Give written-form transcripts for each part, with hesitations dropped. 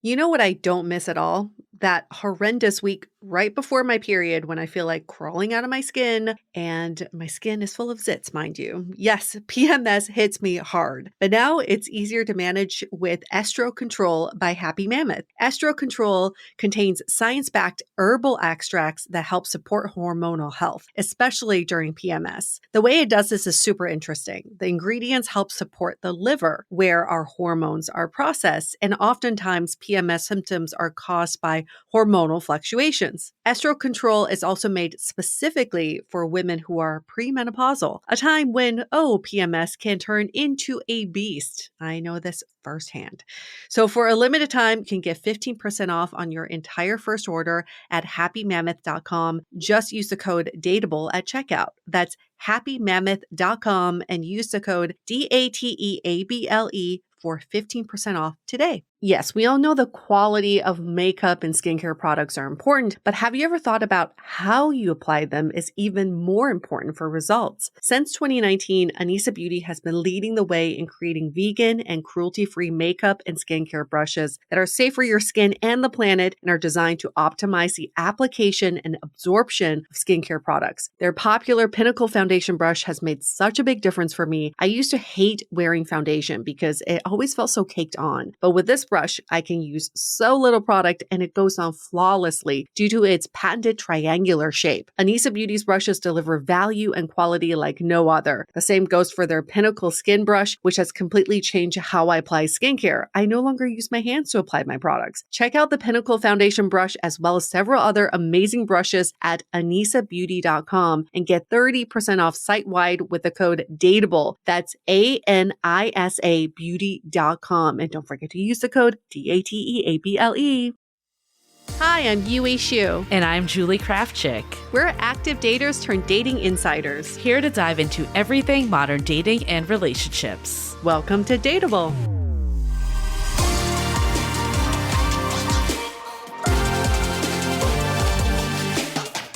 You know what I don't miss at all? That horrendous week right before my period when I feel like crawling out of my skin, and my skin is full of zits, mind you. Yes, PMS hits me hard, but now it's easier to manage with Estro Control by Happy Mammoth. Estro Control contains science-backed herbal extracts that help support hormonal health, especially during PMS. The way it does this is super interesting. The ingredients help support the liver, where our hormones are processed, and oftentimes PMS symptoms are caused by hormonal fluctuations. Estro Control is also made specifically for women who are premenopausal, a time when, PMS can turn into a beast. I know this firsthand. So for a limited time, you can get 15% off on your entire first order at happymammoth.com. Just use the code DATEABLE at checkout. That's happymammoth.com and use the code DATEABLE for 15% off today. Yes, we all know the quality of makeup and skincare products are important, but have you ever thought about how you apply them is even more important for results? Since 2019, Anissa Beauty has been leading the way in creating vegan and cruelty-free makeup and skincare brushes that are safe for your skin and the planet and are designed to optimize the application and absorption of skincare products. Their popular Pinnacle foundation brush has made such a big difference for me. I used to hate wearing foundation because it always felt so caked on, but with this brush, I can use so little product and it goes on flawlessly due to its patented triangular shape. Anissa Beauty's brushes deliver value and quality like no other. The same goes for their Pinnacle Skin Brush, which has completely changed how I apply skincare. I no longer use my hands to apply my products. Check out the Pinnacle Foundation Brush as well as several other amazing brushes at anissabeauty.com and get 30% off site-wide with the code DATEABLE. That's ANISA beauty.com. And don't forget to use the code DATEABLE. Hi, I'm Yue Xu. And I'm Julie Kraftchick. We're active daters turned dating insiders. Here to dive into everything modern dating and relationships. Welcome to Dateable.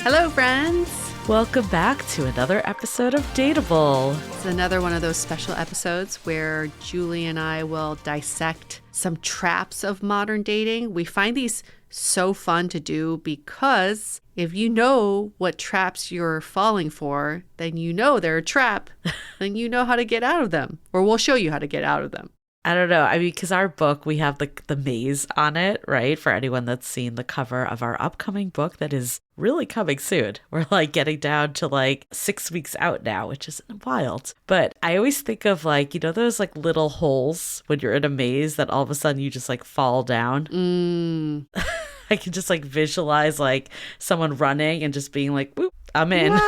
Hello, friends. Welcome back to another episode of Dateable. It's another one of those special episodes where Julie and I will dissect some traps of modern dating. We find these so fun to do because if you know what traps you're falling for, then you know they're a trap, then you know how to get out of them, or we'll show you how to get out of them. I don't know. I mean, because our book, we have the maze on it, right? For anyone that's seen the cover of our upcoming book that is really coming soon. We're like getting down to like 6 weeks out now, which is wild. But I always think of like, you know, those like little holes when you're in a maze that all of a sudden you just like fall down. I can just like visualize like someone running and just being like, whoop, I'm in.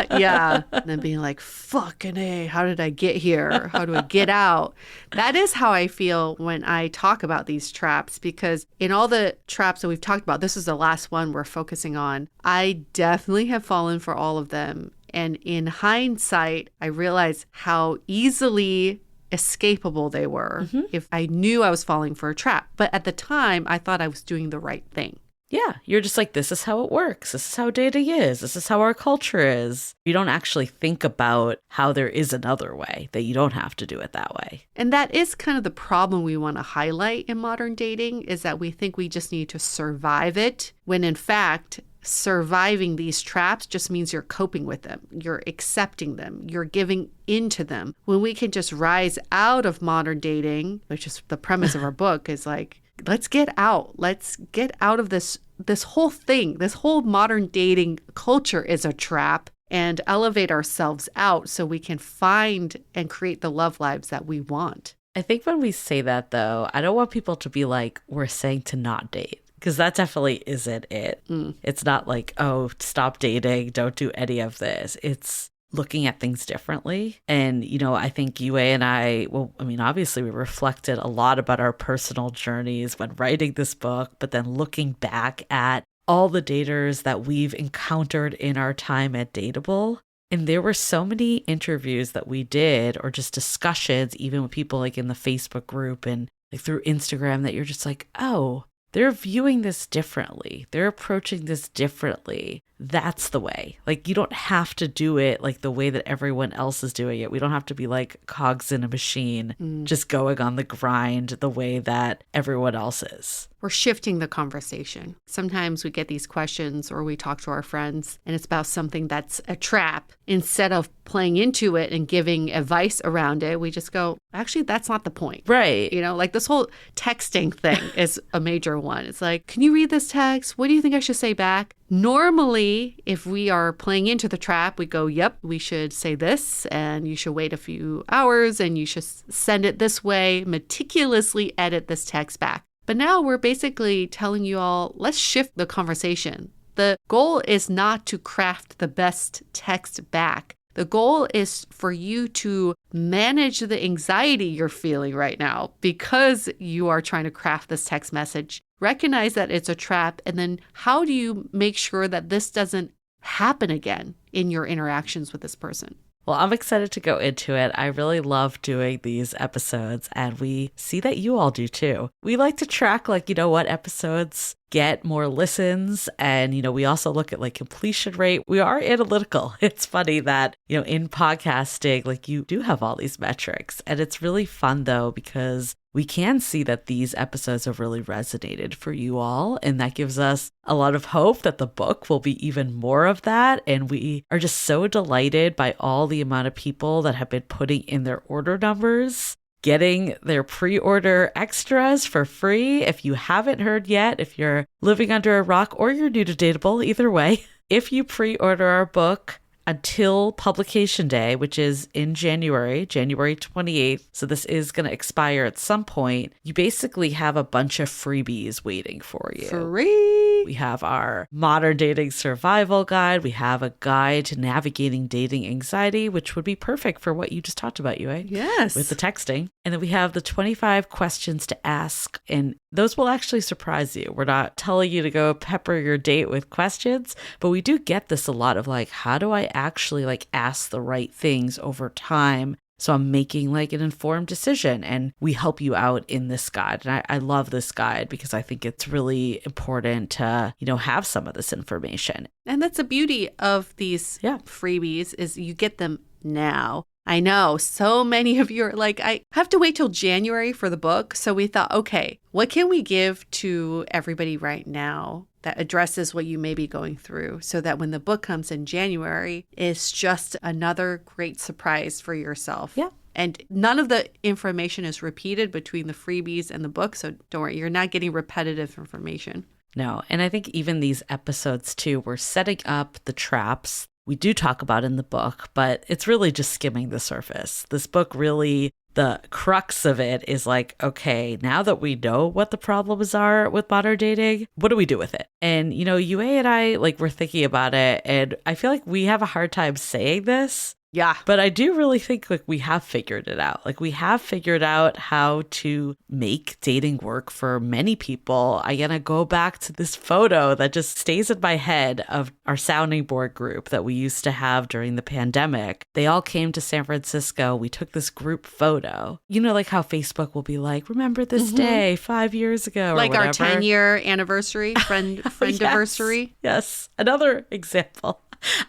Yeah. And then being like, fucking A, how did I get here? How do I get out? That is how I feel when I talk about these traps, because in all the traps that we've talked about, this is the last one we're focusing on. I definitely have fallen for all of them. And in hindsight, I realize how easily escapable they were if I knew I was falling for a trap. But at the time, I thought I was doing the right thing. Yeah, you're just like, this is how it works. This is how dating is. This is how our culture is. You don't actually think about how there is another way, that you don't have to do it that way. And that is kind of the problem we want to highlight in modern dating, is that we think we just need to survive it, when in fact, surviving these traps just means you're coping with them. You're accepting them. You're giving into them. When we can just rise out of modern dating, which is the premise of our book, is like, let's get out. Let's get out of this whole thing. This whole modern dating culture is a trap, and elevate ourselves out so we can find and create the love lives that we want. I think when we say that, though, I don't want people to be like, we're saying to not date. Because that definitely isn't it. It's not like, oh, stop dating, don't do any of this. It's looking at things differently. And, you know, I think Yue and I, well, I mean, obviously we reflected a lot about our personal journeys when writing this book, but then looking back at all the daters that we've encountered in our time at Dateable. And there were so many interviews that we did, or just discussions, even with people like in the Facebook group and like through Instagram, that you're just like, oh, they're viewing this differently. They're approaching this differently. that's the way. Like, you don't have to do it like the way that everyone else is doing it. We don't have to be like cogs in a machine, just going on the grind the way that everyone else is. We're shifting the conversation. Sometimes we get these questions or we talk to our friends and it's about something that's a trap. Instead of playing into it and giving advice around it, we just go, actually, that's not the point. Right. You know, like this whole texting thing is a major one. It's like, can you read this text? What do you think I should say back? Normally, if we are playing into the trap, we go, yep, we should say this and you should wait a few hours and you should send it this way, meticulously edit this text back. But now we're basically telling you all, let's shift the conversation. The goal is not to craft the best text back. The goal is for you to manage the anxiety you're feeling right now because you are trying to craft this text message. Recognize that it's a trap. And then how do you make sure that this doesn't happen again in your interactions with this person? Well, I'm excited to go into it. I really love doing these episodes, and we see that you all do too. We like to track, like, what episodes get more listens. And, we also look at like completion rate. We are analytical. It's funny that, in podcasting, like you do have all these metrics. And it's really fun though, because we can see that these episodes have really resonated for you all. And that gives us a lot of hope that the book will be even more of that. And we are just so delighted by all the amount of people that have been putting in their order numbers, getting their pre-order extras for free. If you haven't heard yet, if you're living under a rock or you're new to Dateable, either way, if you pre-order our book until publication day, which is in January 28th, so this is going to expire at some point, you basically have a bunch of freebies waiting for you. Free! We have our modern dating survival guide. We have a guide to navigating dating anxiety, which would be perfect for what you just talked about, Yue. Yes. With the texting. And then we have the 25 questions to ask, and those will actually surprise you. We're not telling you to go pepper your date with questions, but we do get this a lot of like, how do I actually like ask the right things over time so I'm making like an informed decision? And we help you out in this guide. And I love this guide because I think it's really important to, have some of this information. And that's the beauty of these freebies is you get them now. I know so many of you are like, I have to wait till January for the book. So we thought, okay, what can we give to everybody right now that addresses what you may be going through so that when the book comes in January, it's just another great surprise for yourself. Yeah. And none of the information is repeated between the freebies and the book. So don't worry, you're not getting repetitive information. No. And I think even these episodes too, we're setting up the traps we do talk about in the book, but it's really just skimming the surface. This book really, the crux of it is like, okay, now that we know what the problems are with modern dating, what do we do with it? And, Yue and I, like, we're thinking about it, and I feel like we have a hard time saying this. Yeah. But I do really think like we have figured it out. Like we have figured out how to make dating work for many people. I'm going to go back to this photo that just stays in my head of our sounding board group that we used to have during the pandemic. They all came to San Francisco. We took this group photo. Like how Facebook will be like, remember this day 5 years ago, like or our whatever. 10-year anniversary, friendiversary. Yes. Another example.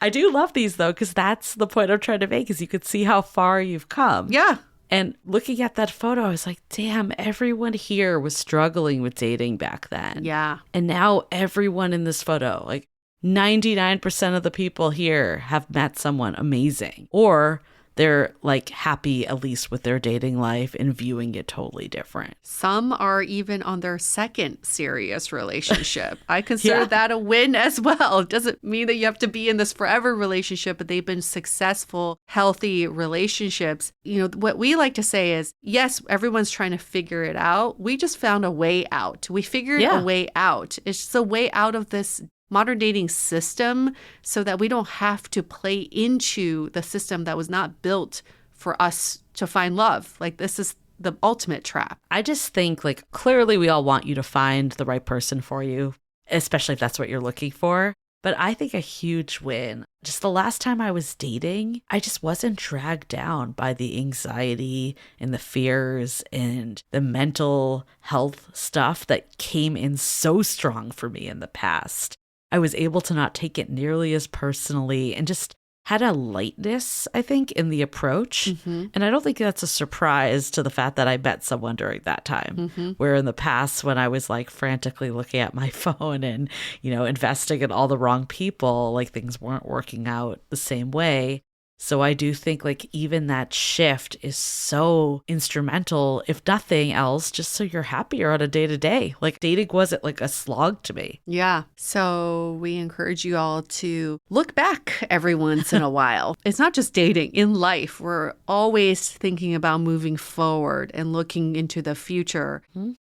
I do love these though, because that's the point I'm trying to make is you could see how far you've come. Yeah. And looking at that photo, I was like, damn, everyone here was struggling with dating back then. Yeah. And now everyone in this photo, like 99% of the people here have met someone amazing. Or they're like happy at least with their dating life and viewing it totally different. Some are even on their second serious relationship. I consider that a win as well. It doesn't mean that you have to be in this forever relationship, but they've been successful, healthy relationships. What we like to say is, yes, everyone's trying to figure it out. We just found a way out. We figured a way out. It's just a way out of this modern dating system so that we don't have to play into the system that was not built for us to find love. Like this is the ultimate trap. I just think like clearly we all want you to find the right person for you, especially if that's what you're looking for. But I think a huge win, just the last time I was dating, I just wasn't dragged down by the anxiety and the fears and the mental health stuff that came in so strong for me in the past. I was able to not take it nearly as personally and just had a lightness, I think, in the approach. And I don't think that's a surprise to the fact that I met someone during that time. Where in the past, when I was like frantically looking at my phone and, investing in all the wrong people, like things weren't working out the same way. So I do think like even that shift is so instrumental, if nothing else, just so you're happier on a day to day. Like dating wasn't like a slog to me. Yeah. So we encourage you all to look back every once in a while. It's not just dating. In life, we're always thinking about moving forward and looking into the future.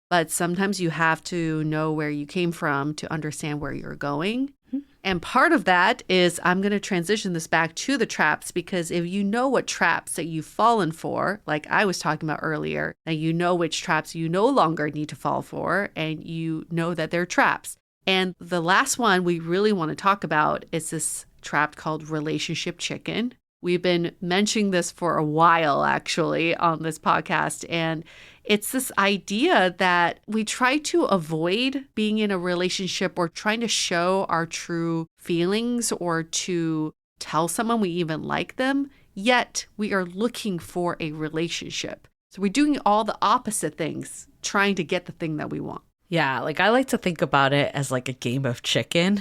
But sometimes you have to know where you came from to understand where you're going. And part of that is I'm going to transition this back to the traps, because if you know what traps that you've fallen for, like I was talking about earlier, and you know which traps you no longer need to fall for, and you know that they're traps. And the last one we really want to talk about is this trap called relationship chicken. We've been mentioning this for a while, actually, on this podcast. And it's this idea that we try to avoid being in a relationship or trying to show our true feelings or to tell someone we even like them, yet we are looking for a relationship. So we're doing all the opposite things, trying to get the thing that we want. Yeah, like I like to think about it as like a game of chicken,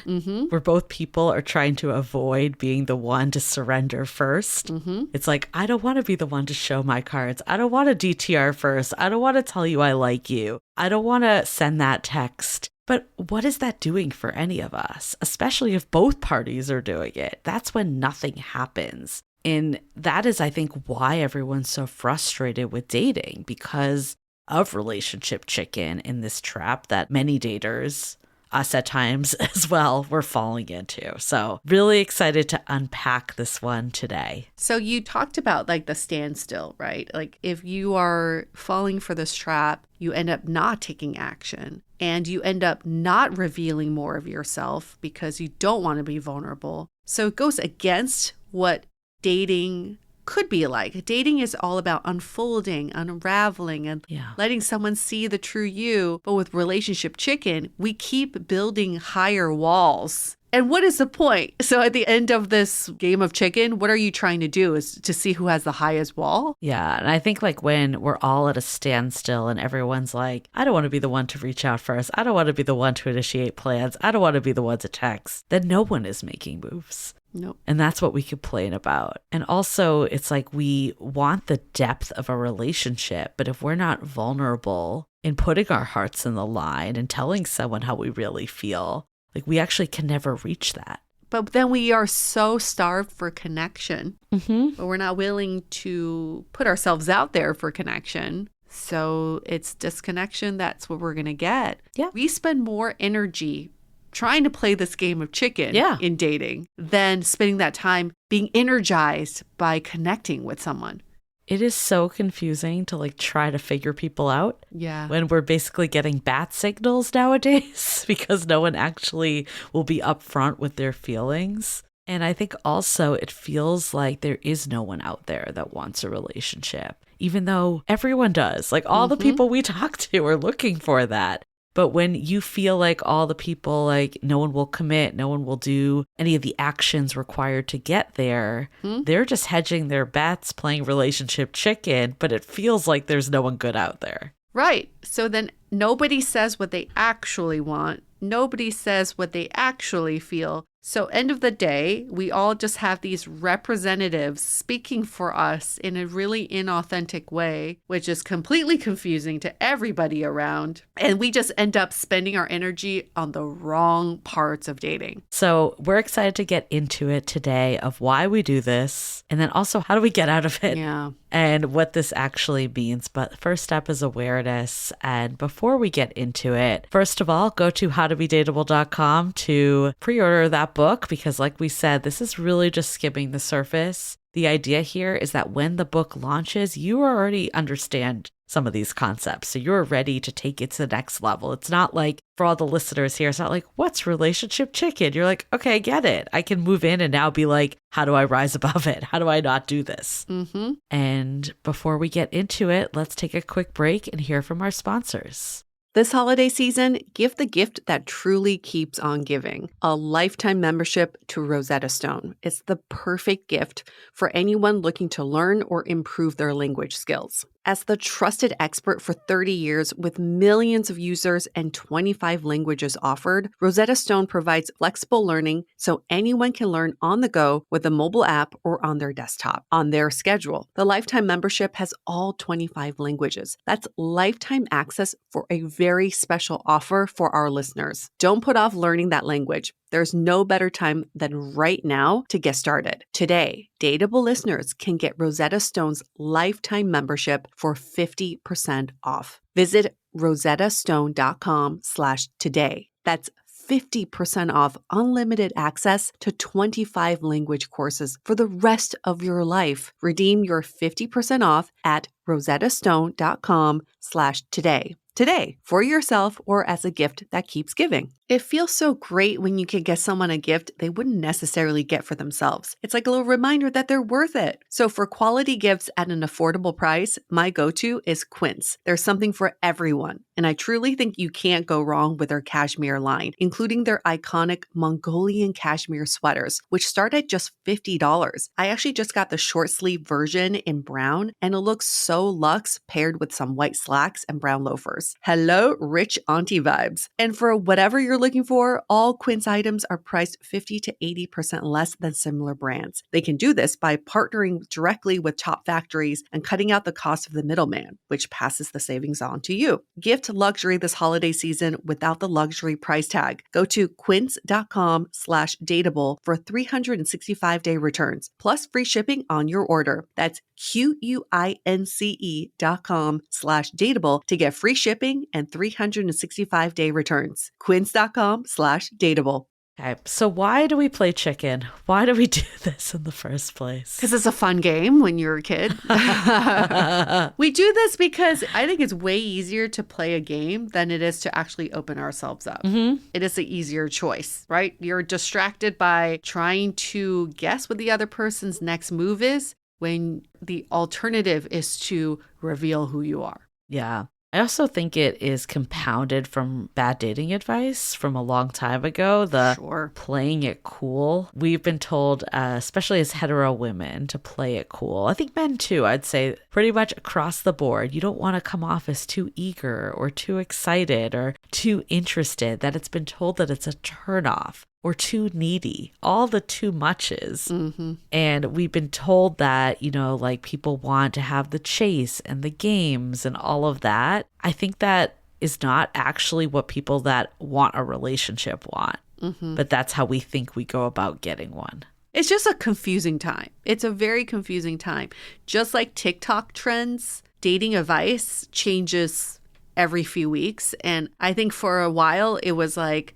where both people are trying to avoid being the one to surrender first. It's like, I don't want to be the one to show my cards. I don't want to DTR first. I don't want to tell you I like you. I don't want to send that text. But what is that doing for any of us, especially if both parties are doing it? That's when nothing happens. And that is, I think, why everyone's so frustrated with dating, because of relationship chicken in this trap that many daters, us at times as well, were falling into. So really excited to unpack this one today. So you talked about like the standstill, right? Like if you are falling for this trap, you end up not taking action and you end up not revealing more of yourself because you don't want to be vulnerable. So it goes against what dating could be like. Dating is all about unfolding, unraveling, and letting someone see the true you. But with relationship chicken, we keep building higher walls. And what is the point? So at the end of this game of chicken, what are you trying to do? Is to see who has the highest wall? Yeah. And I think like when we're all at a standstill and everyone's like, I don't want to be the one to reach out first. I don't want to be the one to initiate plans. I don't want to be the one to text. Then no one is making moves. Nope. And that's what we complain about. And also, it's like we want the depth of a relationship, but if we're not vulnerable in putting our hearts in the line and telling someone how we really feel, like we actually can never reach that. But then we are so starved for connection, but we're not willing to put ourselves out there for connection. So it's disconnection. That's what we're going to get. Yeah. We spend more energy trying to play this game of chicken in dating than spending that time being energized by connecting with someone. It is so confusing to like try to figure people out. Yeah. When we're basically getting bat signals nowadays because no one actually will be upfront with their feelings. And I think also it feels like there is no one out there that wants a relationship, even though everyone does. Like all the people we talk to are looking for that. But when you feel like all the people, like no one will commit, no one will do any of the actions required to get there, they're just hedging their bets, playing relationship chicken, but it feels like there's no one good out there. Right. So then nobody says what they actually want. Nobody says what they actually feel. So end of the day, we all just have these representatives speaking for us in a really inauthentic way, which is completely confusing to everybody around. And we just end up spending our energy on the wrong parts of dating. So we're excited to get into it today of why we do this, and then also how do we get out of it? Yeah. And what this actually means. But first step is awareness. And before we get into it, first of all, go to howtobedateable.com to pre-order that book, because like we said, this is really just skimming the surface. The idea here is that when the book launches, you already understand some of these concepts. So you're ready to take it to the next level. It's not like, for all the listeners here, it's not like, what's relationship chicken? You're like, okay, I get it. I can move in and now be like, how do I rise above it? How do I not do this? And before we get into it, let's take a quick break and hear from our sponsors. This holiday season, give the gift that truly keeps on giving, a lifetime membership to Rosetta Stone. It's the perfect gift for anyone looking to learn or improve their language skills. As the trusted expert for 30 years with millions of users and 25 languages offered, Rosetta Stone provides flexible learning so anyone can learn on the go with a mobile app or on their desktop, on their schedule. The lifetime membership has all 25 languages. That's lifetime access for a very special offer for our listeners. Don't put off learning that language. There's no better time than right now to get started. Today, Dateable listeners can get Rosetta Stone's lifetime membership for 50% off. Visit rosettastone.com/today. That's 50% off unlimited access to 25 language courses for the rest of your life. Redeem your 50% off at rosettastone.com/today. Today, for yourself or as a gift that keeps giving. It feels so great when you can get someone a gift they wouldn't necessarily get for themselves. It's like a little reminder that they're worth it. So for quality gifts at an affordable price, my go-to is Quince. There's something for everyone. And I truly think you can't go wrong with their cashmere line, including their iconic Mongolian cashmere sweaters, which start at just $50. I actually just got the short sleeve version in brown, and it looks so luxe paired with some white slacks and brown loafers. Hello, rich auntie vibes. And for whatever you're looking for, all Quince items are priced 50 to 80% less than similar brands. They can do this by partnering directly with top factories and cutting out the cost of the middleman, which passes the savings on to you. Gift luxury this holiday season without the luxury price tag. Go to quince.com/dateable for 365-day returns, plus free shipping on your order. That's QUINCE.com/dateable to get free shipping and 365-day returns. Quince.com/dateable. Okay, so why do we play chicken? Why do we do this in the first place? Because it's a fun game when you're a kid. We do this because I think it's way easier to play a game than it is to actually open ourselves up. Mm-hmm. It is the easier choice, right? You're distracted by trying to guess what the other person's next move is when the alternative is to reveal who you are. Yeah. I also think it is compounded from bad dating advice from a long time ago, the playing it cool. We've been told, especially as hetero women, to play it cool. I think men too, I'd say pretty much across the board. You don't want to come off as too eager or too excited or too interested, that it's been told that it's a turnoff. Or too needy, all the too muches. Mm-hmm. And we've been told that, like people want to have the chase and the games and all of that. I think that is not actually what people that want a relationship want. Mm-hmm. But that's how we think we go about getting one. It's just a confusing time. It's a very confusing time. Just like TikTok trends, dating advice changes every few weeks. And I think for a while it was like,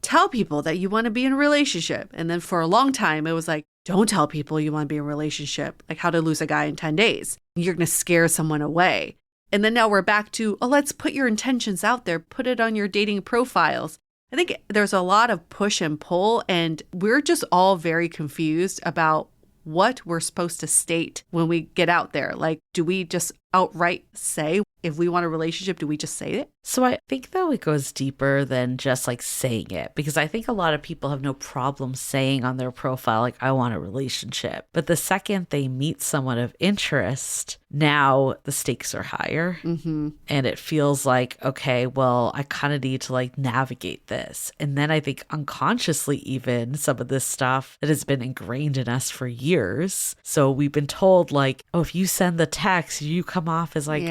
tell people that you want to be in a relationship. And then for a long time, it was like, don't tell people you want to be in a relationship, like how to lose a guy in 10 days. You're going to scare someone away. And then now we're back to, let's put your intentions out there, put it on your dating profiles. I think there's a lot of push and pull, and we're just all very confused about what we're supposed to state when we get out there. Like, do we just outright say if we want a relationship, do we just say it? So I think though it goes deeper than just like saying it, because I think a lot of people have no problem saying on their profile, like, I want a relationship. But the second they meet someone of interest, now the stakes are higher. Mm-hmm. And it feels like, okay, well, I kind of need to like navigate this. And then I think unconsciously, even some of this stuff that has been ingrained in us for years. So we've been told like, oh, if you send the text, you come off as like,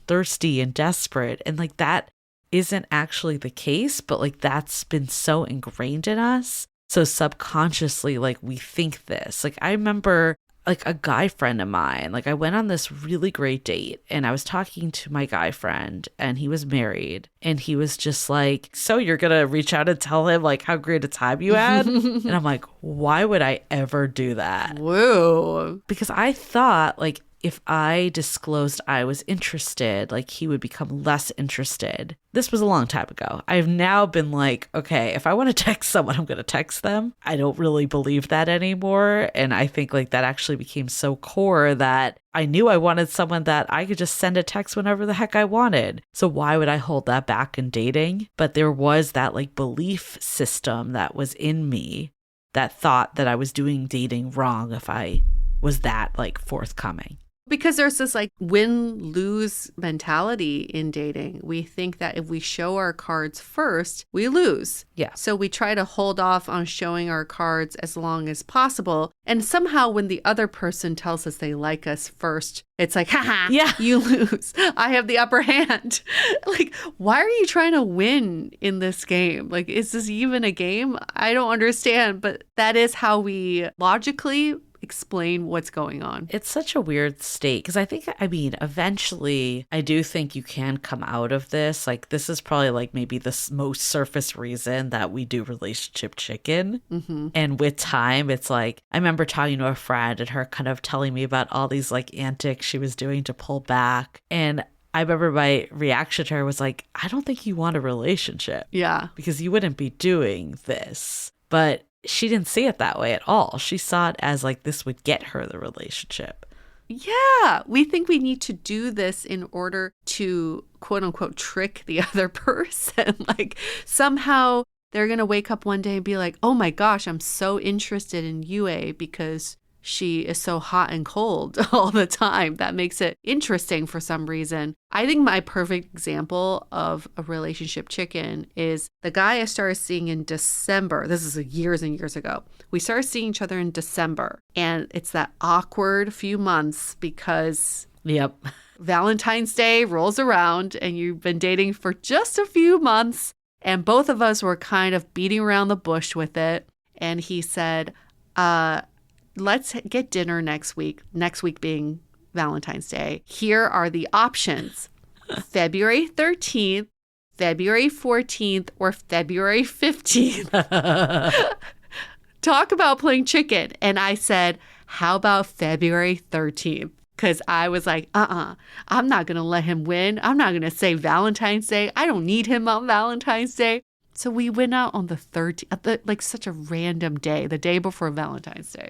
thirsty and desperate, and like that isn't actually the case, but like that's been so ingrained in us, so subconsciously like we think this. Like I remember like a guy friend of mine, like I went on this really great date and I was talking to my guy friend and he was married, and he was just like, so you're gonna reach out and tell him like how great a time you had? And I'm like, why would I ever do that? Whoa. Because I thought like if I disclosed I was interested, like he would become less interested. This was a long time ago. I've now been like, okay, if I want to text someone, I'm going to text them. I don't really believe that anymore. And I think like that actually became so core that I knew I wanted someone that I could just send a text whenever the heck I wanted. So why would I hold that back in dating? But there was that like belief system that was in me that thought that I was doing dating wrong if I was that like forthcoming. Because there's this like win-lose mentality in dating. We think that if we show our cards first, we lose. Yeah. So we try to hold off on showing our cards as long as possible. And somehow when the other person tells us they like us first, it's like, haha, yeah, you lose. I have the upper hand. Like, why are you trying to win in this game? Like, is this even a game? I don't understand. But that is how we logically explain what's going on. It's such a weird state because I mean, eventually I do think you can come out of this. Like, this is probably like maybe the most surface reason that we do relationship chicken. Mm-hmm. And with time, it's like, I remember talking to a friend and her kind of telling me about all these like antics she was doing to pull back. And I remember my reaction to her was like, I don't think you want a relationship. Yeah. Because you wouldn't be doing this. But she didn't see it that way at all. She saw it as like this would get her the relationship. Yeah. We think we need to do this in order to quote unquote trick the other person. Like somehow they're going to wake up one day and be like, oh my gosh, I'm so interested in Yue because she is so hot and cold all the time. That makes it interesting for some reason. I think my perfect example of a relationship chicken is the guy I started seeing in December. This is years and years ago. We started seeing each other in December. And it's that awkward few months because Yep. Valentine's Day rolls around and you've been dating for just a few months. And both of us were kind of beating around the bush with it. And he said, let's get dinner next week being Valentine's Day. Here are the options. February 13th, February 14th, or February 15th. Talk about playing chicken. And I said, how about February 13th? Because I was like, I'm not going to let him win. I'm not going to say Valentine's Day. I don't need him on Valentine's Day. So we went out on the 13th, like such a random day, the day before Valentine's Day.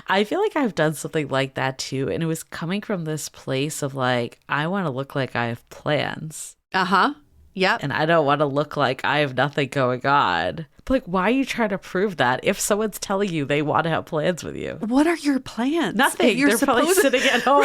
I feel like I've done something like that too. And it was coming from this place of like, I want to look like I have plans. Uh-huh. Yep. And I don't want to look like I have nothing going on. But like, why are you trying to prove that if someone's telling you they want to have plans with you? What are your plans? Nothing. They're probably sitting at home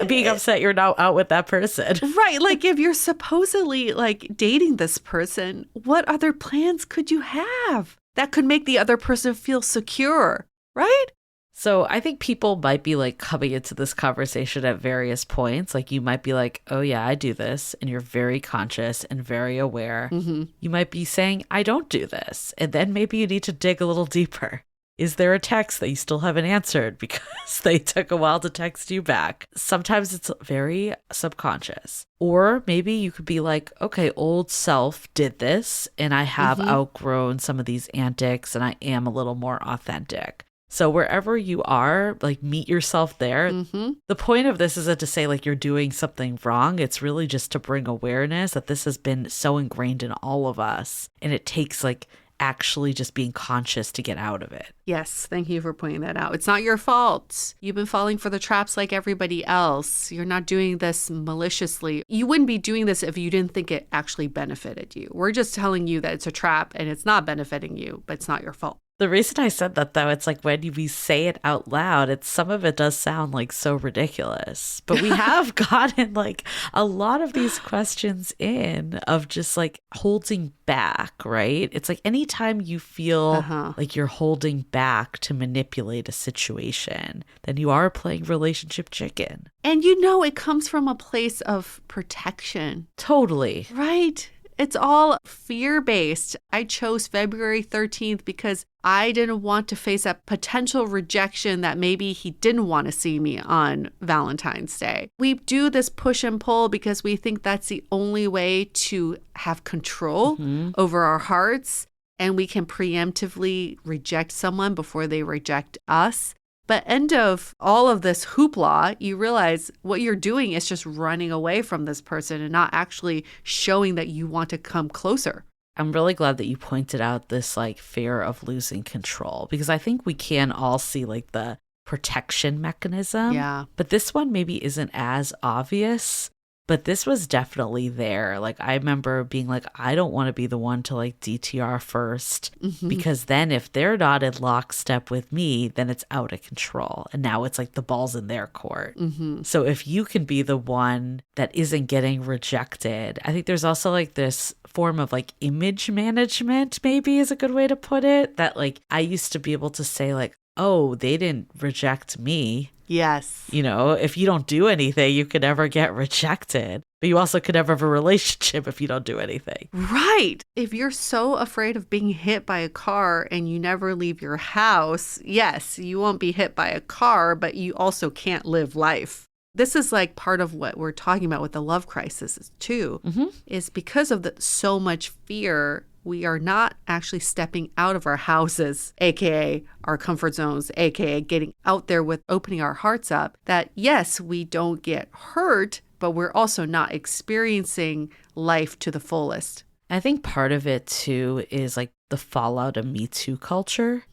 being upset you're not out with that person. Right. Like if you're supposedly like dating this person, what other plans could you have that could make the other person feel secure? Right? So I think people might be like coming into this conversation at various points. Like you might be like, oh yeah, I do this. And you're very conscious and very aware. Mm-hmm. You might be saying, I don't do this. And then maybe you need to dig a little deeper. Is there a text that you still haven't answered because they took a while to text you back? Sometimes it's very subconscious. Or maybe you could be like, okay, old self did this and I have outgrown some of these antics and I am a little more authentic. So wherever you are, like meet yourself there. Mm-hmm. The point of this isn't to say like you're doing something wrong. It's really just to bring awareness that this has been so ingrained in all of us. And it takes like actually just being conscious to get out of it. Yes. Thank you for pointing that out. It's not your fault. You've been falling for the traps like everybody else. You're not doing this maliciously. You wouldn't be doing this if you didn't think it actually benefited you. We're just telling you that it's a trap and it's not benefiting you, but it's not your fault. The reason I said that, though, it's like when we say it out loud, some of it does sound like so ridiculous. But we have gotten like a lot of these questions in of just like holding back, right? It's like anytime you feel like you're holding back to manipulate a situation, then you are playing relationship chicken. And you know, it comes from a place of protection. Totally. Right? It's all fear-based. I chose February 13th because I didn't want to face that potential rejection that maybe he didn't want to see me on Valentine's Day. We do this push and pull because we think that's the only way to have control over our hearts, and we can preemptively reject someone before they reject us. But end of all of this hoopla, you realize what you're doing is just running away from this person and not actually showing that you want to come closer. I'm really glad that you pointed out this like fear of losing control, because I think we can all see like the protection mechanism. Yeah. But this one maybe isn't as obvious. But this was definitely there. Like, I remember being like, I don't want to be the one to like DTR first, because then if they're not in lockstep with me, then it's out of control. And now it's like the ball's in their court. So if you can be the one that isn't getting rejected, I think there's also like this form of like image management, maybe is a good way to put it, that like I used to be able to say like, oh, they didn't reject me. Yes. You know, if you don't do anything, you could never get rejected. But you also could never have a relationship if you don't do anything. Right. If you're so afraid of being hit by a car and you never leave your house, yes, you won't be hit by a car, but you also can't live life. This is like part of what we're talking about with the love crisis too, is because of so much fear, we are not actually stepping out of our houses, aka our comfort zones, aka getting out there with opening our hearts up, that yes, we don't get hurt, but we're also not experiencing life to the fullest. I think part of it too is like the fallout of Me Too culture,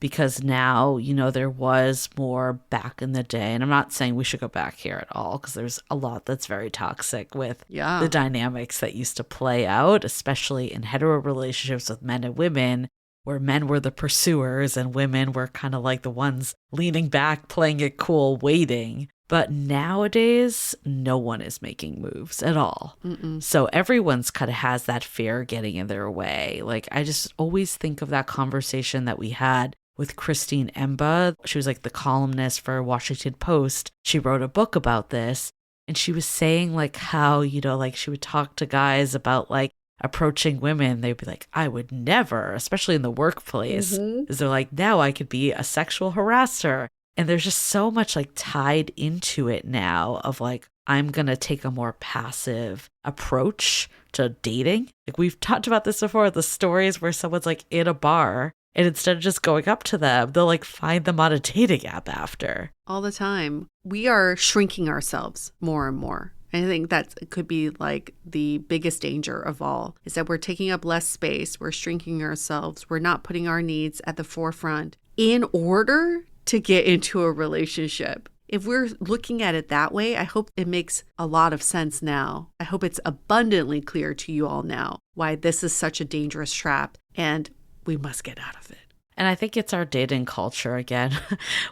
because now, you know, there was more back in the day, and I'm not saying we should go back here at all, because there's a lot that's very toxic with the dynamics that used to play out, especially in hetero relationships with men and women, where men were the pursuers and women were kind of like the ones leaning back, playing it cool, waiting. But nowadays, no one is making moves at all. So everyone's kind of has that fear getting in their way. Like, I just always think of that conversation that we had with Christine Emba. She was like the columnist for Washington Post. She wrote a book about this. And she was saying like how, you know, like she would talk to guys about like approaching women. They'd be like, I would never, especially in the workplace. Is they're like, now I could be a sexual harasser. And there's just so much like tied into it now of like, I'm going to take a more passive approach to dating. Like, we've talked about this before, the stories where someone's like in a bar and instead of just going up to them, they'll like find them on a dating app after. All the time. We are shrinking ourselves more and more. I think that could be like the biggest danger of all, is that we're taking up less space. We're shrinking ourselves. We're not putting our needs at the forefront in order to get into a relationship. If we're looking at it that way, I hope it makes a lot of sense now. I hope it's abundantly clear to you all now why this is such a dangerous trap and we must get out of it. And I think it's our dating culture again.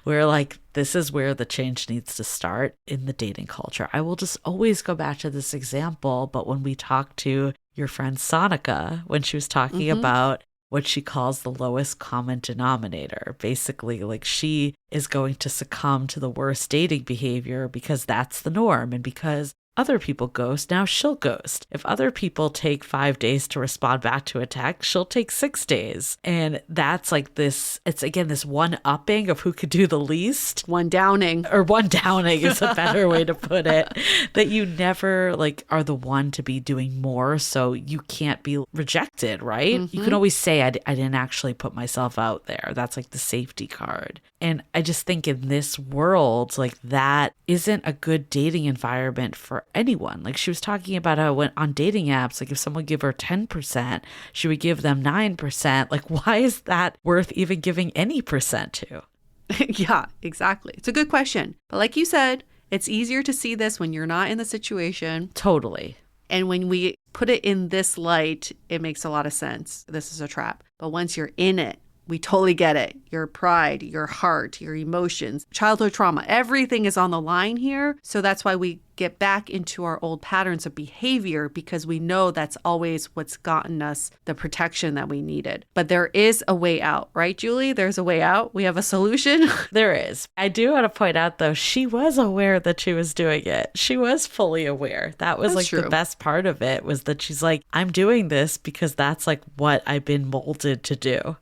We're like, this is where the change needs to start in the dating culture. I will just always go back to this example, but when we talked to your friend Sonica, when she was talking about what she calls the lowest common denominator. Basically, like, she is going to succumb to the worst dating behavior because that's the norm. And because other people ghost, now she'll ghost. If other people take 5 days to respond back to a text, she'll take 6 days. And that's like this, it's again, this one upping of who could do the least. One downing. Or one downing is a better way to put it. That you never like are the one to be doing more, so you can't be rejected, right? You can always say, I didn't actually put myself out there. That's like the safety card. And I just think in this world, like, that isn't a good dating environment for anyone. Like, she was talking about how when on dating apps, like, if someone give her 10%, she would give them 9%. Like, why is that worth even giving any percent to? Yeah, exactly. It's a good question. But like you said, it's easier to see this when you're not in the situation. Totally. And when we put it in this light, it makes a lot of sense. This is a trap. But once you're in it, we totally get it. Your pride, your heart, your emotions, childhood trauma, everything is on the line here. So that's why we get back into our old patterns of behavior, because we know that's always what's gotten us the protection that we needed. But there is a way out, right, Julie? There's a way out. We have a solution. There is. I do want to point out, though, she was aware that she was doing it. She was fully aware. That was That's like true. The best part of it, was that she's like, I'm doing this because that's like what I've been molded to do.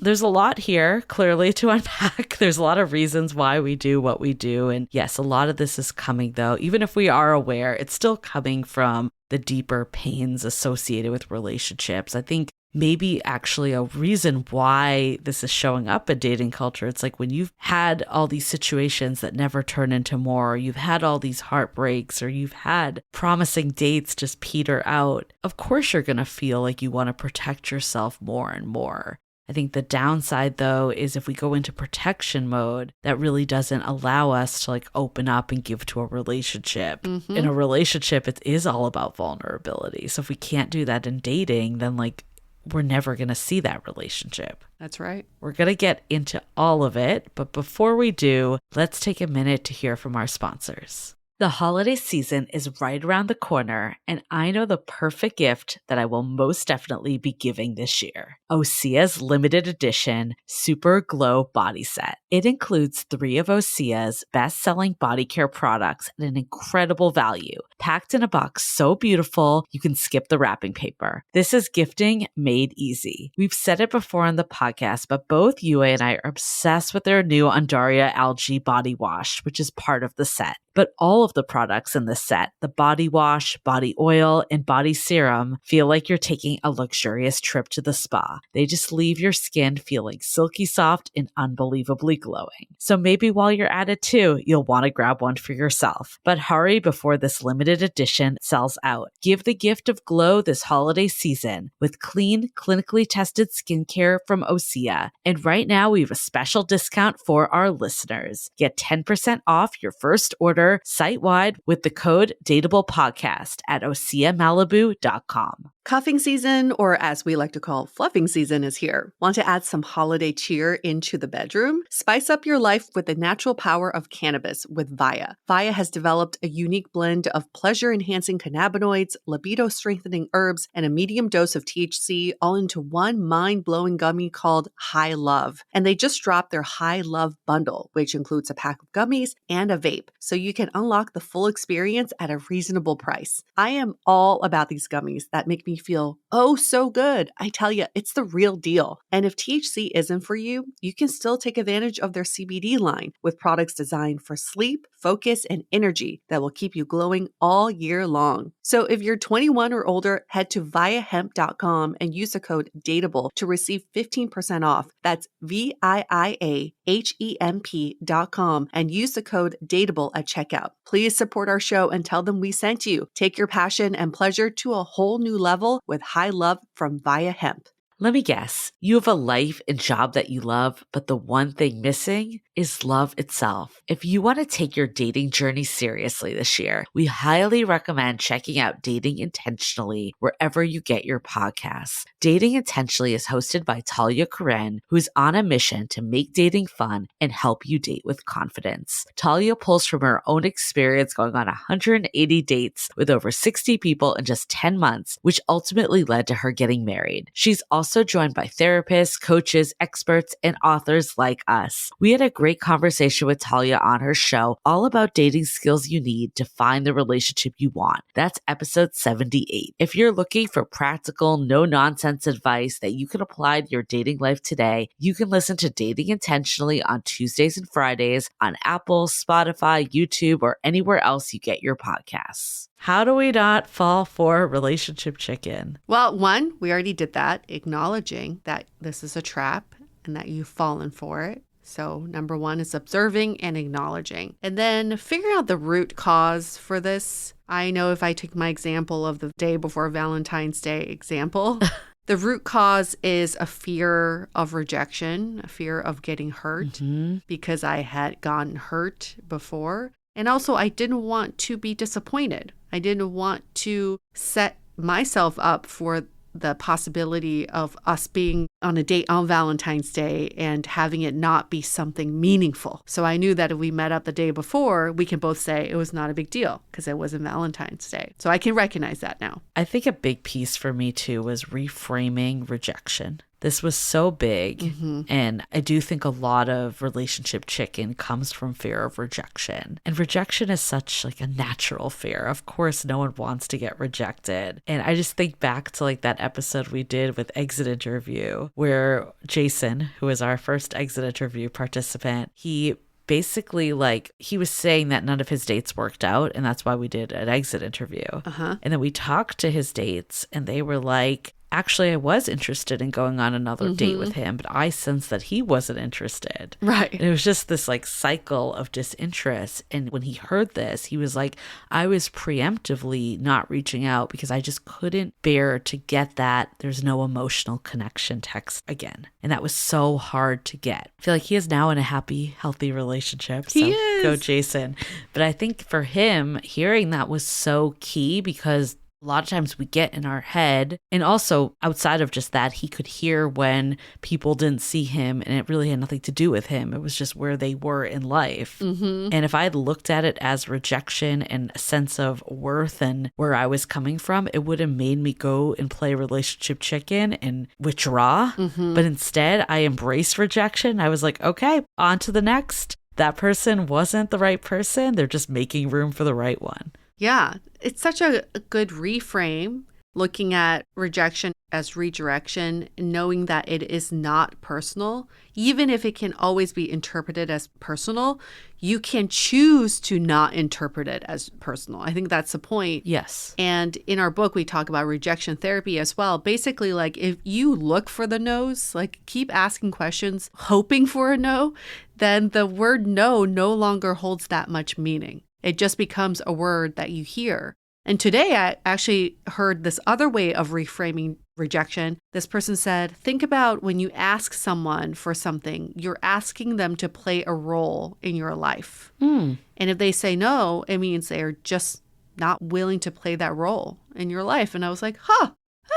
There's a lot here, clearly, to unpack. There's a lot of reasons why we do what we do. And yes, a lot of this is coming, though, even if we are aware, it's still coming from the deeper pains associated with relationships. I think maybe actually a reason why this is showing up in dating culture. It's like when you've had all these situations that never turn into more, or you've had all these heartbreaks, or you've had promising dates just peter out, of course you're going to feel like you want to protect yourself more and more. I think the downside, though, is if we go into protection mode, that really doesn't allow us to like open up and give to a relationship. Mm-hmm. In a relationship, it is all about vulnerability. So if we can't do that in dating, then like we're never going to see that relationship. That's right. We're going to get into all of it. But before we do, let's take a minute to hear from our sponsors. The holiday season is right around the corner, and I know the perfect gift that I will most definitely be giving this year. Osea's limited edition Super Glow Body Set. It includes 3 of Osea's best-selling body care products at an incredible value, packed in a box so beautiful you can skip the wrapping paper. This is gifting made easy. We've said it before on the podcast, but both Yue and I are obsessed with their new Undaria Algae Body Wash, which is part of the set. But all of the products in this set, the body wash, body oil, and body serum, feel like you're taking a luxurious trip to the spa. They just leave your skin feeling silky soft and unbelievably glowing. So maybe while you're at it too, you'll want to grab one for yourself. But hurry before this limited edition sells out. Give the gift of glow this holiday season with clean, clinically tested skincare from Osea. And right now we have a special discount for our listeners. Get 10% off your first order site-wide with the code DATEABLEPODCAST at OseaMalibu.com. Cuffing season, or as we like to call fluffing season, is here. Want to add some holiday cheer into the bedroom? Spice up your life with the natural power of cannabis with Via. Via has developed a unique blend of pleasure-enhancing cannabinoids, libido-strengthening herbs, and a medium dose of THC all into one mind-blowing gummy called High Love. And they just dropped their High Love bundle, which includes a pack of gummies and a vape, so you can unlock the full experience at a reasonable price. I am all about these gummies that make me feel oh so good. I tell you, it's the real deal. And if THC isn't for you, you can still take advantage of their CBD line with products designed for sleep, focus, and energy that will keep you glowing all year long. So if you're 21 or older, head to viahemp.com and use the code DATEABLE to receive 15% off. That's VIIAHEMP.com and use the code DATEABLE at checkout. Please support our show and tell them we sent you. Take your passion and pleasure to a whole new level with High Love from Via Hemp. Let me guess, you have a life and job that you love, but the one thing missing is love itself. If you want to take your dating journey seriously this year, we highly recommend checking out Dating Intentionally wherever you get your podcasts. Dating Intentionally is hosted by Talia Karen, who's on a mission to make dating fun and help you date with confidence. Talia pulls from her own experience going on 180 dates with over 60 people in just 10 months, which ultimately led to her getting married. She's also joined by therapists, coaches, experts, and authors like us. We had a great conversation with Talia on her show all about dating skills you need to find the relationship you want. That's episode 78. If you're looking for practical, no-nonsense advice that you can apply to your dating life today, you can listen to Dating Intentionally on Tuesdays and Fridays on Apple, Spotify, YouTube, or anywhere else you get your podcasts. How do we not fall for relationship chicken? Well, one, we already did that, acknowledging that this is a trap and that you've fallen for it. So number one is observing and acknowledging. And then figuring out the root cause for this. I know if I take my example of the day before Valentine's Day example, the root cause is a fear of rejection, a fear of getting hurt because I had gotten hurt before. And also I didn't want to be disappointed. I didn't want to set myself up for the possibility of us being on a date on Valentine's Day and having it not be something meaningful. So I knew that if we met up the day before, we can both say it was not a big deal because it wasn't Valentine's Day. So I can recognize that now. I think a big piece for me too was reframing rejection. This was so big. And I do think a lot of relationship chicken comes from fear of rejection. And rejection is such like a natural fear. Of course, no one wants to get rejected. And I just think back to like that episode we did with Exit Interview where Jason, who was our first Exit Interview participant, he basically he was saying that none of his dates worked out, and that's why we did an exit interview. And then we talked to his dates and they were like, actually I was interested in going on another date with him, but I sensed that he wasn't interested. Right. And it was just this like cycle of disinterest. And when he heard this, he was like, I was preemptively not reaching out because I just couldn't bear to get that there's no emotional connection text again. And that was so hard to get. I feel like he is now in a happy, healthy relationship. So He is. Go Jason. But I think for him, hearing that was so key because a lot of times we get in our head, and also outside of just that, he could hear when people didn't see him and it really had nothing to do with him. It was just where they were in life. And if I had looked at it as rejection and a sense of worth and where I was coming from, it would have made me go and play relationship chicken and withdraw. But instead, I embraced rejection. I was like, okay, on to the next. That person wasn't the right person. They're just making room for the right one. Yeah, it's such a good reframe, looking at rejection as redirection, knowing that it is not personal. Even if it can always be interpreted as personal, you can choose to not interpret it as personal. I think that's the point. Yes. And in our book, we talk about rejection therapy as well. Basically, like if you look for the no's, like keep asking questions, hoping for a no, then the word no longer holds that much meaning. It just becomes a word that you hear. And today I actually heard this other way of reframing rejection. This person said, think about when you ask someone for something, you're asking them to play a role in your life. And if they say no, it means they are just not willing to play that role in your life. And I was like, that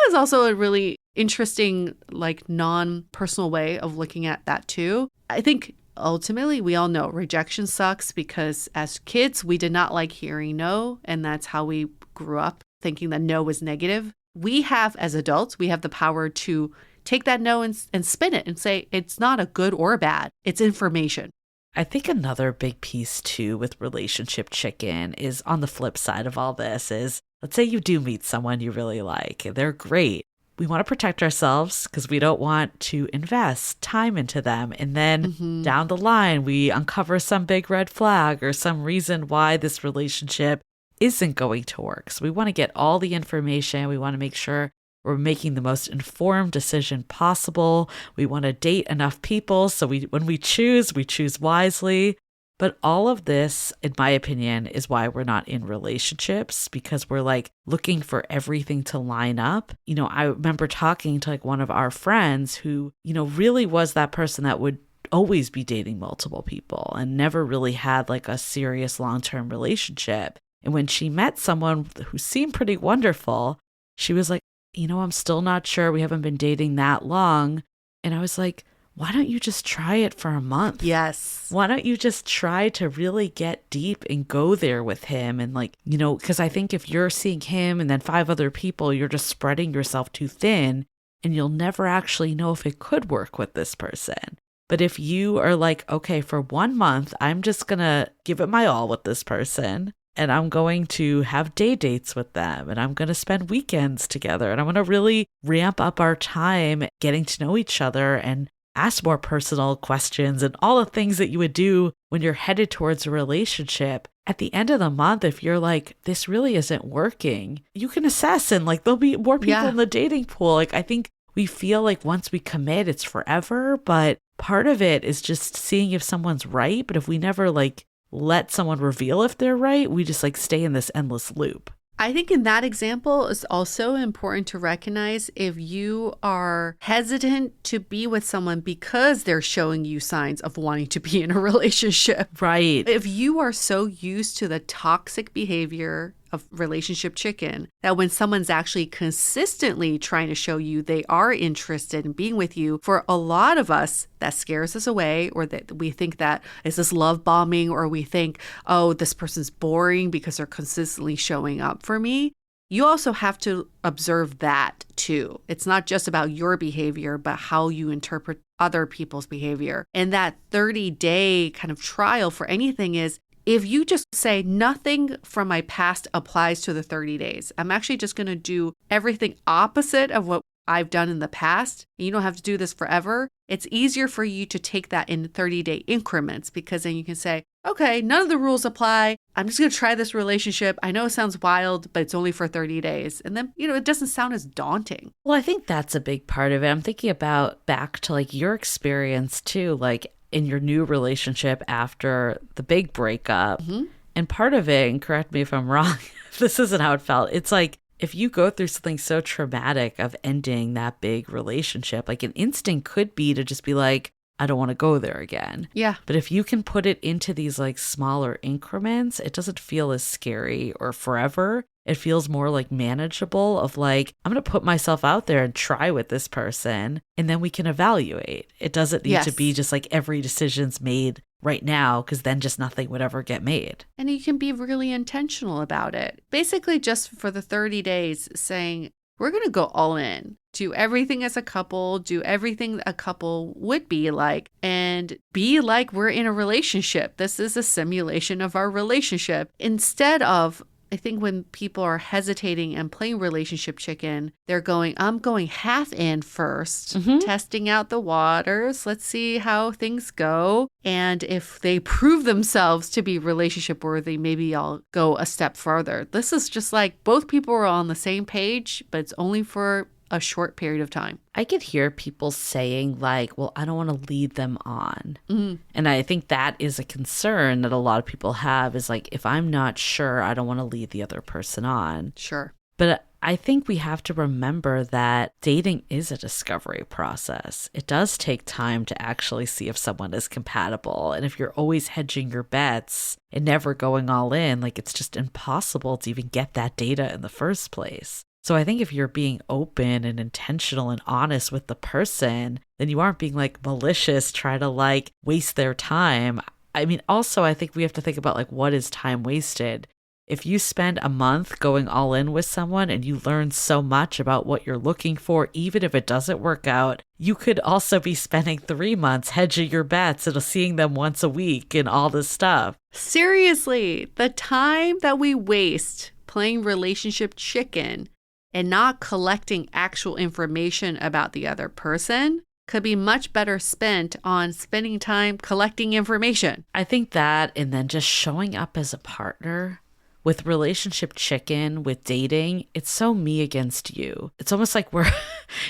is also a really interesting, like non-personal way of looking at that too. I think ultimately, we all know rejection sucks because as kids, we did not like hearing no. And that's how we grew up, thinking that no was negative. We have, as adults, we have the power to take that no and spin it and say, it's not a good or bad. It's information. I think another big piece too with relationship chicken is on the flip side of all this is, let's say you do meet someone you really like and they're great. We want to protect ourselves because we don't want to invest time into them. And then down the line, we uncover some big red flag or some reason why this relationship isn't going to work. So we want to get all the information. We want to make sure we're making the most informed decision possible. We want to date enough people. So when we choose wisely. But all of this, in my opinion, is why we're not in relationships, because we're like looking for everything to line up. You know, I remember talking to like one of our friends who, you know, really was that person that would always be dating multiple people and never really had like a serious long-term relationship. And when she met someone who seemed pretty wonderful, she was like, you know, I'm still not sure. We haven't been dating that long. And I was like, why don't you just try it for a month? Yes. Why don't you just try to really get deep and go there with him? And like, you know, because I think if you're seeing him and then 5 other people, you're just spreading yourself too thin and you'll never actually know if it could work with this person. But if you are like, okay, for 1 month, I'm just going to give it my all with this person. And I'm going to have day dates with them. And I'm going to spend weekends together. And I'm going to really ramp up our time getting to know each other and ask more personal questions and all the things that you would do when you're headed towards a relationship. At the end of the month, if you're like, this really isn't working, you can assess and like there'll be more people in the dating pool. Like I think we feel like once we commit, it's forever. But part of it is just seeing if someone's right. But if we never like let someone reveal if they're right, we just like stay in this endless loop. I think in that example, it's also important to recognize if you are hesitant to be with someone because they're showing you signs of wanting to be in a relationship. Right. If you are so used to the toxic behavior of relationship chicken that when someone's actually consistently trying to show you they are interested in being with you, for a lot of us, that scares us away, or that we think that is this love bombing, or we think, oh, this person's boring because they're consistently showing up for me. You also have to observe that too. It's not just about your behavior, but how you interpret other people's behavior. And that 30-day kind of trial for anything is, if you just say nothing from my past applies to the 30 days, I'm actually just going to do everything opposite of what I've done in the past. You don't have to do this forever. It's easier for you to take that in 30-day increments, because then you can say, okay, none of the rules apply. I'm just going to try this relationship. I know it sounds wild, but it's only for 30 days. And then, it doesn't sound as daunting. Well, I think that's a big part of it. I'm thinking about back to like your experience too, like in your new relationship after the big breakup. Mm-hmm. And part of it, and correct me if I'm wrong, this isn't how it felt. It's like, if you go through something so traumatic of ending that big relationship, like an instinct could be to just be like, I don't want to go there again. Yeah. But if you can put it into these like smaller increments, it doesn't feel as scary or forever. It feels more like manageable of like, I'm going to put myself out there and try with this person, and then we can evaluate. It doesn't need to be just like every decision's made right now, because then just nothing would ever get made. And you can be really intentional about it. Basically just for the 30 days saying, we're going to go all in, do everything as a couple, do everything a couple would be like, and be like we're in a relationship. This is a simulation of our relationship. Instead of, I think when people are hesitating and playing relationship chicken, they're going, I'm going half in first, testing out the waters. Let's see how things go. And if they prove themselves to be relationship worthy, maybe I'll go a step further. This is just like both people are on the same page, but it's only for a short period of time. I could hear people saying like, well, I don't want to lead them on. And I think that is a concern that a lot of people have is like, if I'm not sure, I don't want to lead the other person on. Sure. But I think we have to remember that dating is a discovery process. It does take time to actually see if someone is compatible. And if you're always hedging your bets and never going all in, like it's just impossible to even get that data in the first place. So I think if you're being open and intentional and honest with the person, then you aren't being like malicious, try to like waste their time. I mean, also, I think we have to think about like what is time wasted. If you spend a month going all in with someone and you learn so much about what you're looking for, even if it doesn't work out, you could also be spending 3 months hedging your bets and seeing them once a week and all this stuff. Seriously, the time that we waste playing relationship chicken and not collecting actual information about the other person could be much better spent on spending time collecting information. I think that, and then just showing up as a partner with relationship chicken, with dating, it's so me against you. It's almost like we're,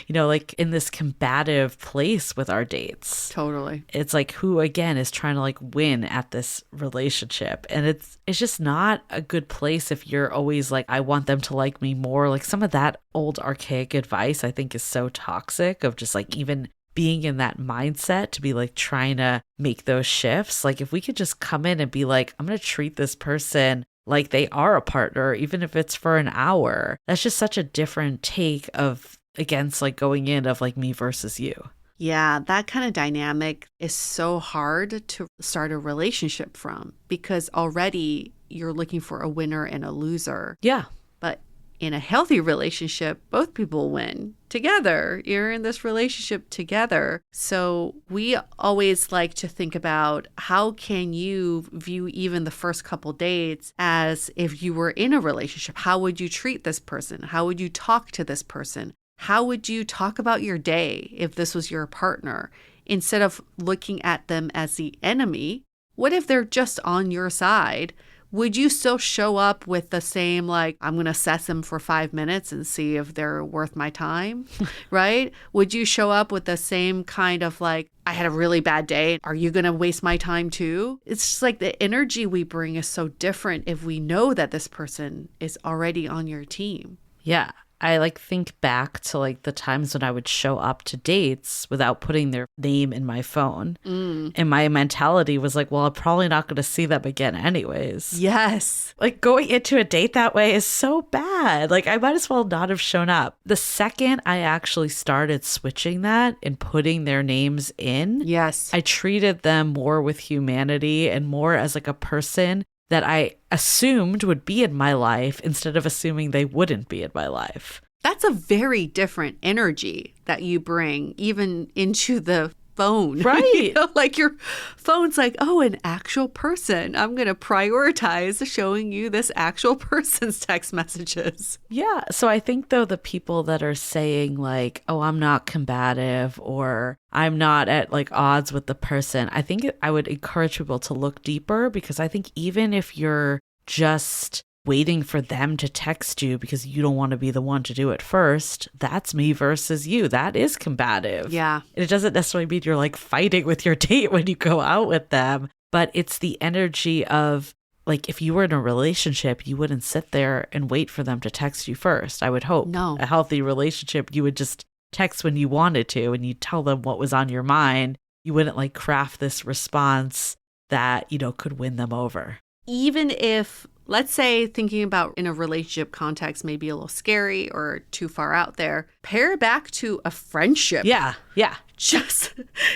like in this combative place with our dates. Totally. It's like who, again, is trying to like win at this relationship. And it's just not a good place if you're always like, I want them to like me more. Like some of that old archaic advice I think is so toxic of just like even being in that mindset to be like trying to make those shifts. Like if we could just come in and be like, I'm going to treat this person like they are a partner, even if it's for an hour. That's just such a different take of against like going in of like me versus you. Yeah, that kind of dynamic is so hard to start a relationship from because already you're looking for a winner and a loser. Yeah. But in a healthy relationship, both people win together. You're in this relationship together. So we always like to think about how can you view even the first couple dates as if you were in a relationship? How would you treat this person? How would you talk to this person? How would you talk about your day if this was your partner? Instead of looking at them as the enemy, what if they're just on your side? Would you still show up with the same, like, I'm going to assess them for 5 minutes and see if they're worth my time, right? Would you show up with the same kind of like, I had a really bad day. Are you going to waste my time too? It's just like the energy we bring is so different if we know that this person is already on your team. Yeah. I like think back to like the times when I would show up to dates without putting their name in my phone. And my mentality was like, well, I'm probably not going to see them again anyways. Yes. Like going into a date that way is so bad. Like I might as well not have shown up. The second I actually started switching that and putting their names in, yes, I treated them more with humanity and more as like a person that I assumed would be in my life instead of assuming they wouldn't be in my life. That's a very different energy that you bring even into the phone. Right. Like your phone's like, oh, an actual person. I'm going to prioritize showing you this actual person's text messages. Yeah. So I think, though, the people that are saying like, oh, I'm not combative or I'm not at like odds with the person, I think I would encourage people to look deeper, because I think even if you're just waiting for them to text you because you don't want to be the one to do it first, that's me versus you. That is combative. Yeah. And it doesn't necessarily mean you're like fighting with your date when you go out with them, but it's the energy of like, if you were in a relationship, you wouldn't sit there and wait for them to text you first. I would hope. No. A healthy relationship, you would just text when you wanted to and you tell them what was on your mind. You wouldn't like craft this response that, you know, could win them over. Even if, let's say, thinking about in a relationship context may be a little scary or too far out there, pair back to a friendship. Yeah. Yeah. Just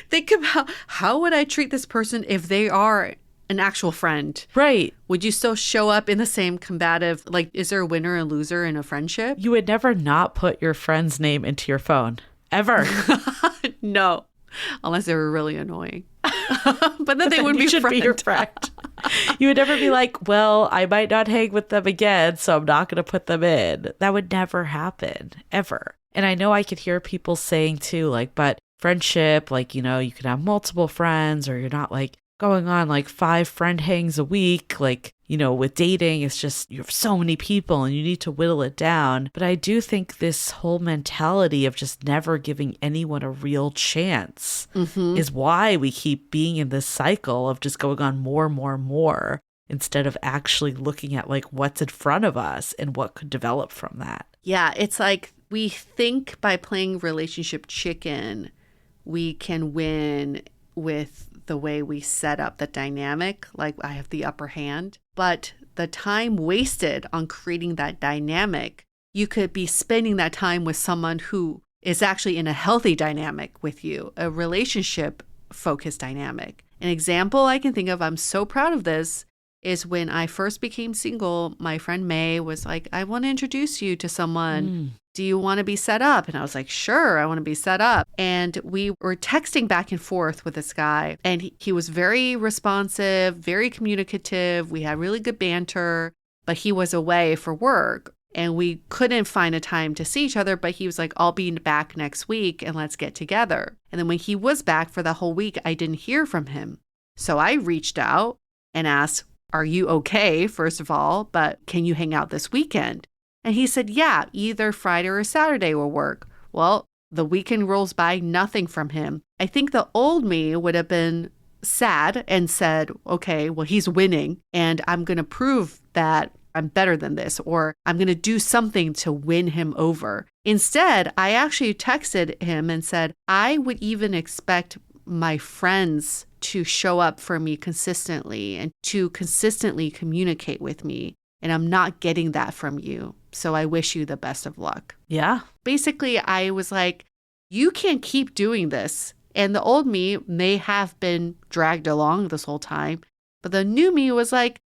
think about, how would I treat this person if they are an actual friend? Right. Would you still show up in the same combative, like, is there a winner and loser in a friendship? You would never not put your friend's name into your phone. Ever. No. Unless they were really annoying. But then they wouldn't be should be your friend. You would never be like, well, I might not hang with them again, so I'm not going to put them in. That would never happen, ever. And I know I could hear people saying too, like, but friendship, like, you know, you can have multiple friends, or you're not like going on like 5 friend hangs a week. Like, you know, with dating, it's just you have so many people and you need to whittle it down. But I do think this whole mentality of just never giving anyone a real chance is why we keep being in this cycle of just going on more and more and more, instead of actually looking at like what's in front of us and what could develop from that. Yeah, it's like we think by playing relationship chicken, we can win with the way we set up the dynamic, like I have the upper hand. But the time wasted on creating that dynamic, you could be spending that time with someone who is actually in a healthy dynamic with you, a relationship focused dynamic. An example I can think of, I'm so proud of this, is when I first became single, my friend May was like, I want to introduce you to someone. Do you want to be set up? And I was like, sure, I want to be set up. And we were texting back and forth with this guy, and he was very responsive, very communicative. We had really good banter, but he was away for work and we couldn't find a time to see each other. But he was like, I'll be back next week and let's get together. And then when he was back for the whole week, I didn't hear from him. So I reached out and asked, are you okay, first of all, but can you hang out this weekend? And he said, yeah, either Friday or Saturday will work. Well, the weekend rolls by, nothing from him. I think the old me would have been sad and said, okay, well, he's winning and I'm going to prove that I'm better than this, or I'm going to do something to win him over. Instead, I actually texted him and said, I would even expect my friends to show up for me consistently and to consistently communicate with me. And I'm not getting that from you. So I wish you the best of luck. Yeah. Basically, I was like, you can't keep doing this. And the old me may have been dragged along this whole time. But the new me was like,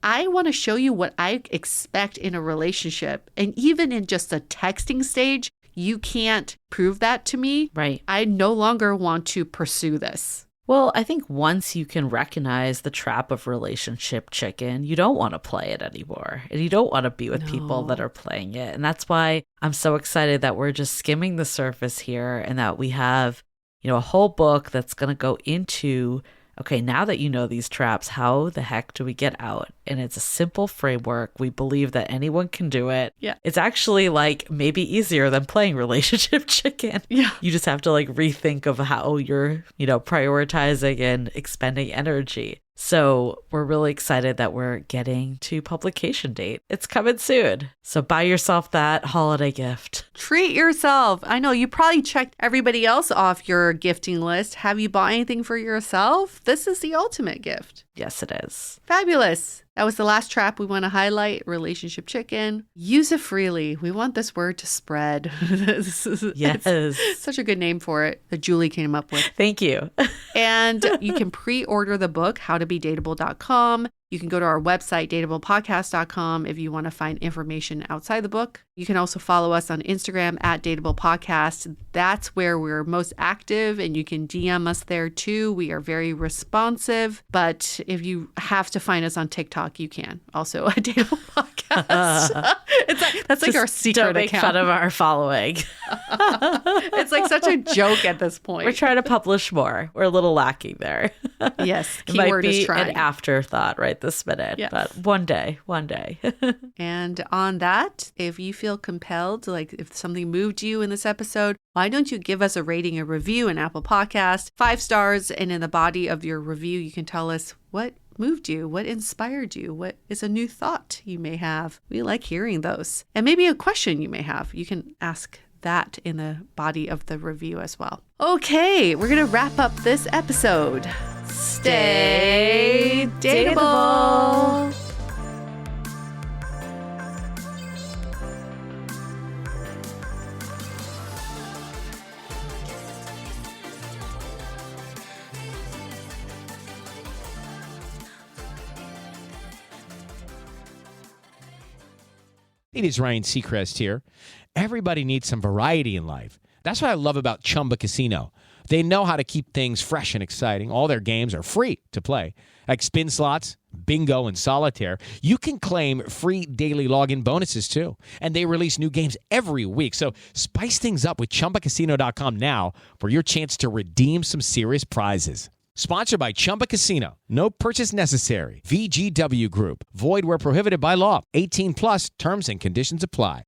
I want to show you what I expect in a relationship. And even in just a texting stage, you can't prove that to me. Right. I no longer want to pursue this. Well, I think once you can recognize the trap of relationship chicken, you don't want to play it anymore. And you don't want to be with people that are playing it. And that's why I'm so excited that we're just skimming the surface here and that we have, you know, a whole book that's going to go into, okay, now that you know these traps, how the heck do we get out? And it's a simple framework. We believe that anyone can do it. Yeah. It's actually like maybe easier than playing relationship chicken. Yeah. You just have to like rethink of how you're, you know, prioritizing and expending energy. So we're really excited that we're getting to publication date. It's coming soon. So buy yourself that holiday gift. Treat yourself. I know you probably checked everybody else off your gifting list. Have you bought anything for yourself? This is the ultimate gift. Yes, it is. Fabulous. That was the last trap we want to highlight, relationship chicken. Use it freely. We want this word to spread. Yes. It's such a good name for it that Julie came up with. Thank you. And you can pre-order the book, howtobedateable.com. You can go to our website, dateablepodcast.com, if you want to find information outside the book. You can also follow us on Instagram at Dateable Podcast. That's where we're most active, and you can DM us there too. We are very responsive, but if you have to find us on TikTok, you can also at Dateable Podcast. That's like our secret don't make account. fun of our following. It's like such a joke at this point. We're trying to publish more. We're a little lacking there. Yes, It might keyword be is trying. an afterthought right this minute, Yes. but one day. And on that, if you feel compelled, like if something moved you in this episode, why don't you give us a rating and review in Apple Podcast, 5 stars, and in the body of your review, you can tell us what moved you, what inspired you, what is a new thought you may have. We like hearing those. And maybe a question you may have. You can ask that in the body of the review as well. Okay, we're going to wrap up this episode. Stay dateable. It is Ryan Seacrest here. Everybody needs some variety in life. That's what I love about Chumba Casino. They know how to keep things fresh and exciting. All their games are free to play, like spin slots, bingo, and solitaire. You can claim free daily login bonuses, too. And they release new games every week. So spice things up with ChumbaCasino.com now for your chance to redeem some serious prizes. Sponsored by Chumba Casino. No purchase necessary. VGW Group. Void where prohibited by law. 18 plus terms and conditions apply.